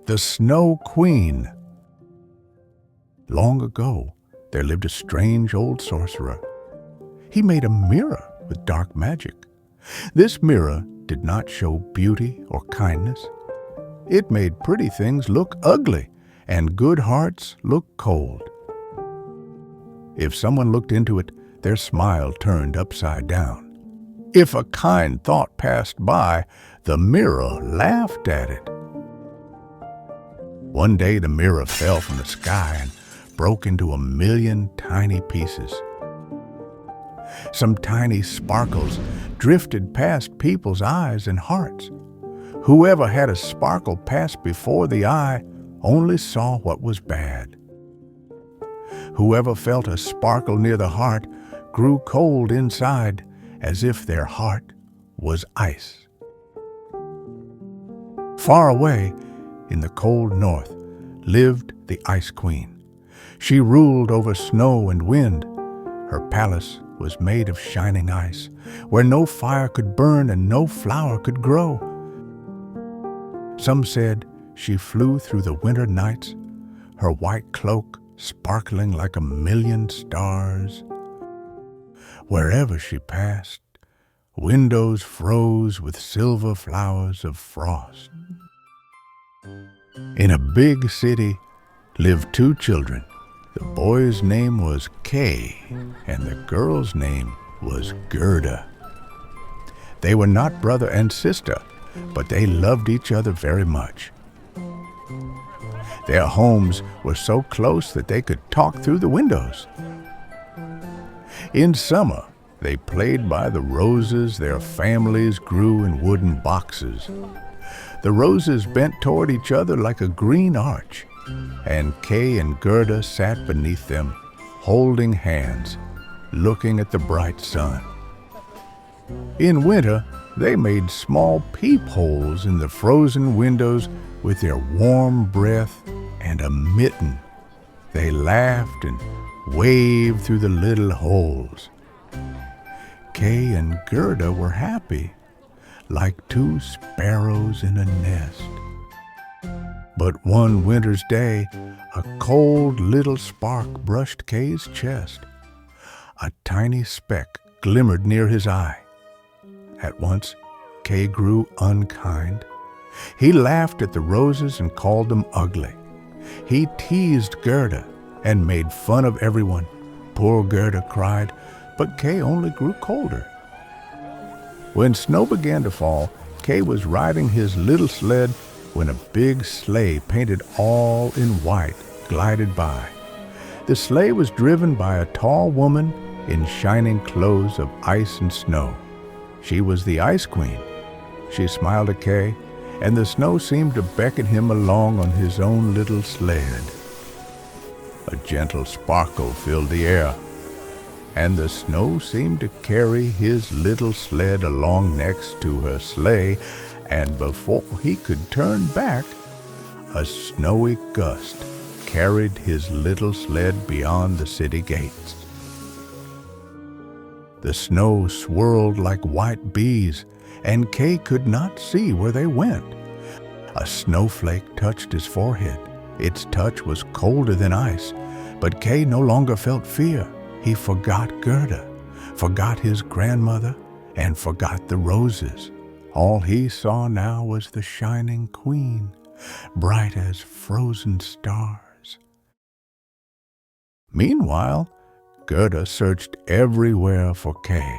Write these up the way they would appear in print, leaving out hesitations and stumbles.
the Snow Queen. Long ago, there lived a strange old sorcerer. He made a mirror with dark magic. This mirror did not show beauty or kindness. It made pretty things look ugly and good hearts look cold. If someone looked into it, their smile turned upside down. If a kind thought passed by, the mirror laughed at it. One day the mirror fell from the sky and broke into 1,000,000 tiny pieces. Some tiny sparkles drifted past people's eyes and hearts. Whoever had a sparkle pass before the eye only saw what was bad. Whoever felt a sparkle near the heart grew cold inside, as if their heart was ice. Far away, in the cold north, lived the Ice Queen. She ruled over snow and wind. Her palace was made of shining ice, where no fire could burn and no flower could grow. Some said she flew through the winter nights, her white cloak sparkling like 1,000,000 stars. Wherever she passed, windows froze with silver flowers of frost. In a big city lived 2 children. The boy's name was Kay, and the girl's name was Gerda. They were not brother and sister, but they loved each other very much. Their homes were so close that they could talk through the windows. In summer, they played by the roses their families grew in wooden boxes. The roses bent toward each other like a green arch, and Kay and Gerda sat beneath them, holding hands, looking at the bright sun. In winter, they made small peepholes in the frozen windows with their warm breath and a mitten. They laughed and waved through the little holes. Kay and Gerda were happy, like 2 sparrows in a nest. But one winter's day, a cold little spark brushed Kay's chest. A tiny speck glimmered near his eye. At once, Kay grew unkind. He laughed at the roses and called them ugly. He teased Gerda and made fun of everyone. Poor Gerda cried, but Kay only grew colder. When snow began to fall, Kay was riding his little sled when a big sleigh painted all in white glided by. The sleigh was driven by a tall woman in shining clothes of ice and snow. She was the Ice Queen. She smiled at Kay, and the snow seemed to beckon him along on his own little sled. A gentle sparkle filled the air, and the snow seemed to carry his little sled along next to her sleigh, and before he could turn back, a snowy gust carried his little sled beyond the city gates. The snow swirled like white bees, and Kay could not see where they went. A snowflake touched his forehead. Its touch was colder than ice, but Kay no longer felt fear. He forgot Gerda, forgot his grandmother, and forgot the roses. All he saw now was the shining queen, bright as frozen stars. Meanwhile, Gerda searched everywhere for Kay.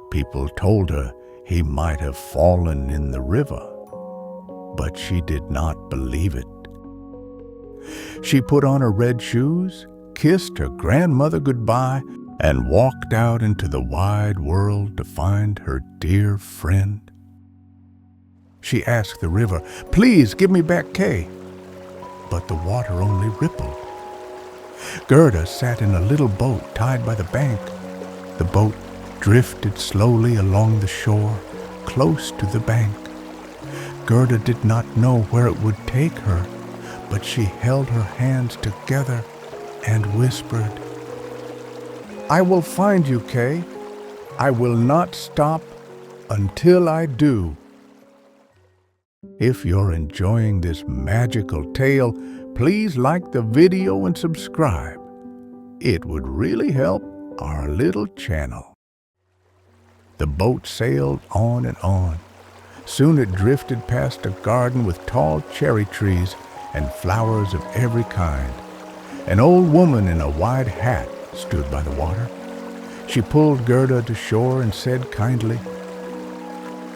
People told her he might have fallen in the river, but she did not believe it. She put on her red shoes, kissed her grandmother goodbye, and walked out into the wide world to find her dear friend. She asked the river, "Please give me back Kay." But the water only rippled. Gerda sat in a little boat tied by the bank. The boat drifted slowly along the shore, close to the bank. Gerda did not know where it would take her, but she held her hands together and whispered, "I will find you, Kay. I will not stop until I do." If you're enjoying this magical tale, please like the video and subscribe. It would really help our little channel. The boat sailed on and on. Soon it drifted past a garden with tall cherry trees and flowers of every kind. An old woman in a wide hat stood by the water. She pulled Gerda to shore and said kindly,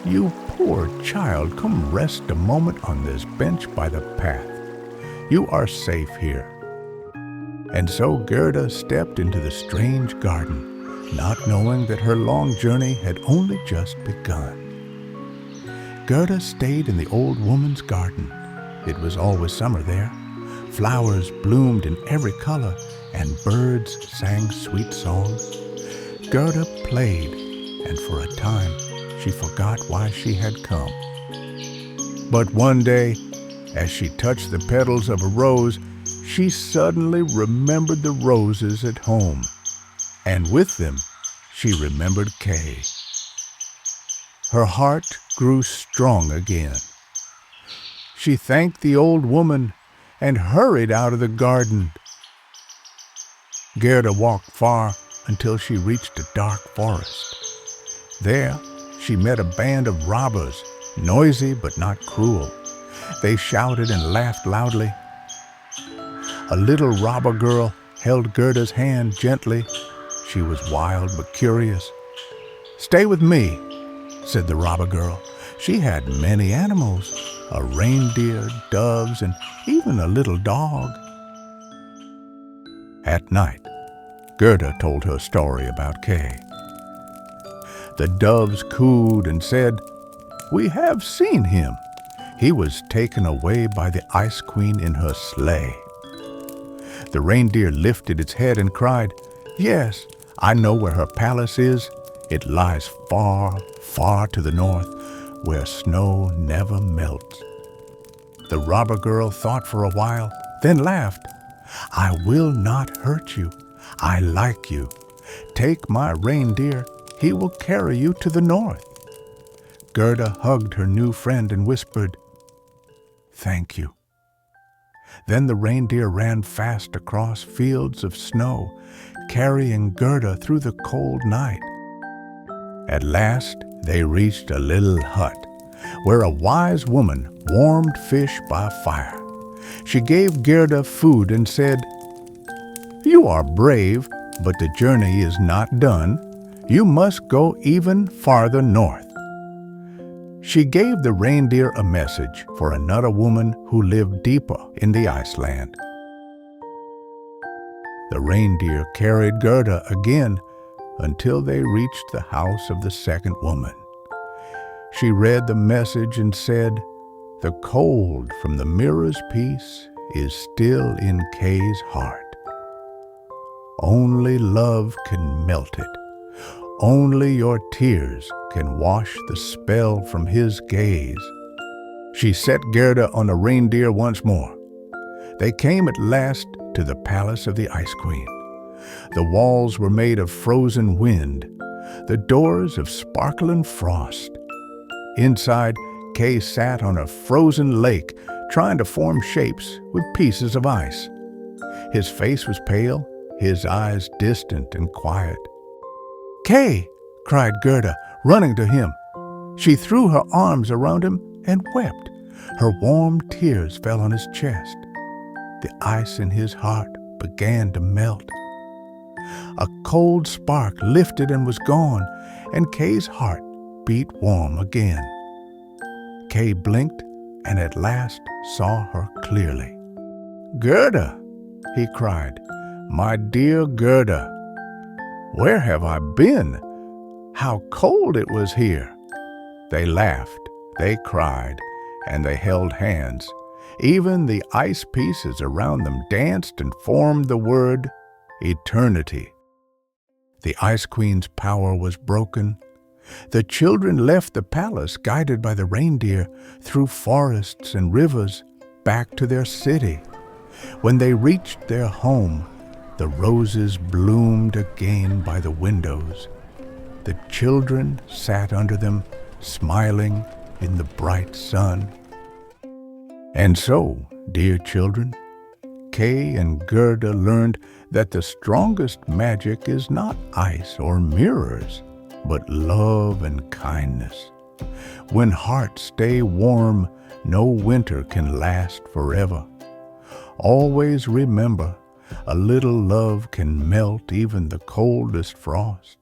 "You poor child, come rest a moment on this bench by the path. You are safe here." And so Gerda stepped into the strange garden, not knowing that her long journey had only just begun. Gerda stayed in the old woman's garden. It was always summer there. Flowers bloomed in every color, and birds sang sweet songs. Gerda played, and for a time she forgot why she had come. But one day, as she touched the petals of a rose, she suddenly remembered the roses at home, and with them she remembered Kay. Her heart grew strong again. She thanked the old woman and hurried out of the garden. Gerda walked far until she reached a dark forest. There she met a band of robbers, noisy but not cruel. They shouted and laughed loudly. A little robber girl held Gerda's hand gently. She was wild but curious. "Stay with me," said the robber girl. She had many animals, a reindeer, doves, and even a little dog. At night, Gerda told her story about Kay. The doves cooed and said, "We have seen him. He was taken away by the Ice Queen in her sleigh." The reindeer lifted its head and cried, "Yes, I know where her palace is. It lies far, far to the north, where snow never melts." The robber girl thought for a while, then laughed. "I will not hurt you. I like you. Take my reindeer. He will carry you to the north." Gerda hugged her new friend and whispered, "Thank you." Then the reindeer ran fast across fields of snow, carrying Gerda through the cold night. At last they reached a little hut, where a wise woman warmed fish by fire. She gave Gerda food and said, "You are brave, but the journey is not done. You must go even farther north." She gave the reindeer a message for another woman who lived deeper in the Iceland. The reindeer carried Gerda again until they reached the house of the second woman. She read the message and said, "The cold from the mirror's piece is still in Kay's heart. Only love can melt it. Only your tears can wash the spell from his gaze." She set Gerda on a reindeer once more. They came at last to the palace of the Ice Queen. The walls were made of frozen wind, the doors of sparkling frost. Inside, Kay sat on a frozen lake, trying to form shapes with pieces of ice. His face was pale, his eyes distant and quiet. "Kay!" cried Gerda, running to him. She threw her arms around him and wept. Her warm tears fell on his chest. The ice in his heart began to melt. A cold spark lifted and was gone, and Kay's heart beat warm again. Kay blinked and at last saw her clearly. "Gerda!" he cried. "My dear Gerda! Where have I been? How cold it was here!" They laughed, they cried, and they held hands. Even the ice pieces around them danced and formed the word eternity. The Ice Queen's power was broken. The children left the palace, guided by the reindeer, through forests and rivers, back to their city. When they reached their home, the roses bloomed again by the windows. The children sat under them, smiling in the bright sun. And so, dear children, Kay and Gerda learned that the strongest magic is not ice or mirrors, but love and kindness. When hearts stay warm, no winter can last forever. Always remember, a little love can melt even the coldest frost.